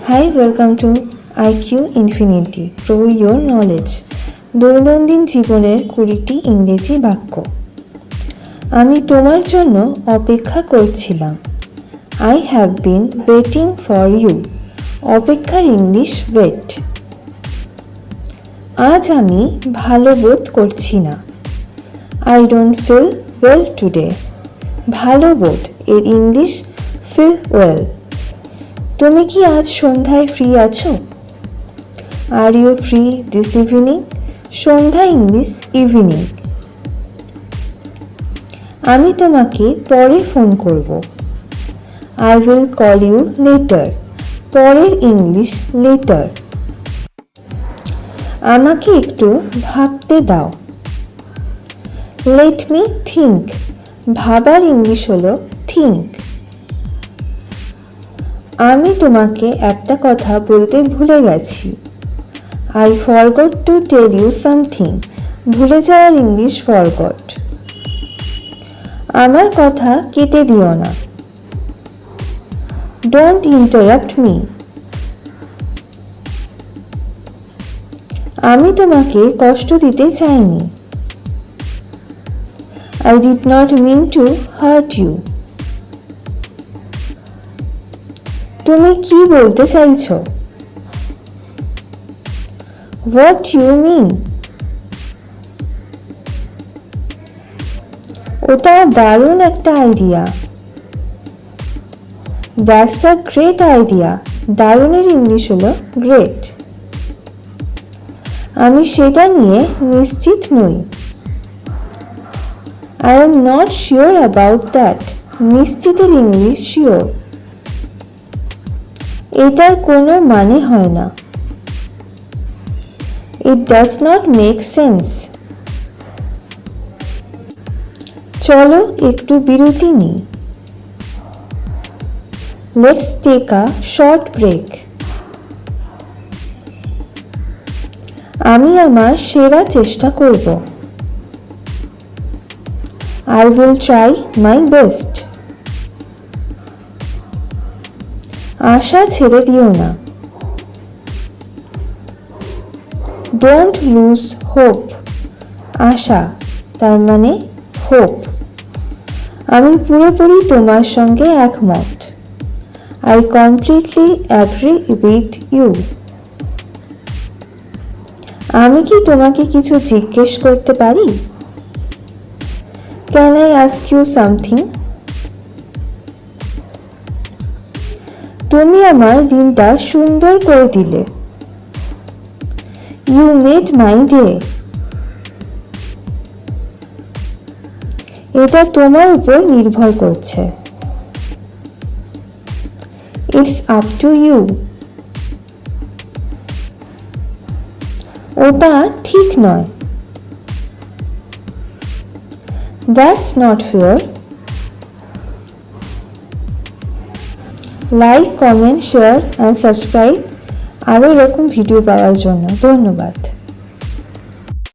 Hi, welcome to IQ Infinity, Grow Your Knowledge. দৈনন্দিন জীবনের 20টি ইংরেজি বাক্য। আমি তোমার জন্য অপেক্ষা করছিলাম। I have been waiting for you. অপেক্ষার ইংলিশ ওয়েট। আজ আমি ভালো বোধ করছি না। I don't feel well today. ভালো বোধ এর ইংলিশ feel well. তুমি কি আজ সন্ধ্যায় ফ্রি আছো? Are you free this evening? সন্ধ্যা ইংলিশ ইভিনিং। আমি তোমাকে পরে ফোন করব। I will call you later. পরের ইংলিশ লেটার। আমাকে একটু ভাবতে দাও। Let me think. ভাবার ইংলিশ হলো থিঙ্ক। আমি তোমাকে একটা কথা বলতে ভুলে গেছি। I forgot to tell you something. ভুলে যাওয়ার ইংলিশ forgot. আমার কথা কেটে দিও না। Don't interrupt me. আমি তোমাকে কষ্ট দিতে চাইনি। I did not mean to hurt you. তুমি কি বলতে চাইছো? What you mean? ওটা দারুণ একটা idea. That's a great idea. দারুণের ইংলিশ হলো গ্রেট। আমি সেটা নিয়ে নিশ্চিত নই। I am not sure about that. নিশ্চিতের ইংলিশ শিওর। এটার কোনো মানে হয় না। It does not make sense. চলো একটু বিরতি নিই। Let's take a short break. আমি আমার সেরা চেষ্টা করব। I will try my best. আশা ছেড়ে দিও না। Don't lose hope. আশা তার মানে হোপ। আমি পুরোপুরি তোমার সঙ্গে একমত। I completely agree with you. আমি কি তোমাকে কিছু জিজ্ঞেস করতে পারি? Can I ask you something? তুমি আমার দিনটা সুন্দর করে দিলে। You made my day. এটা তোমার উপর নির্ভর করছে। It's up to you. ওটা ঠিক নয়। That's not fair. Like, comment, share and subscribe আরও এরকম ভিডিও পাওয়ার জন্য। ধন্যবাদ।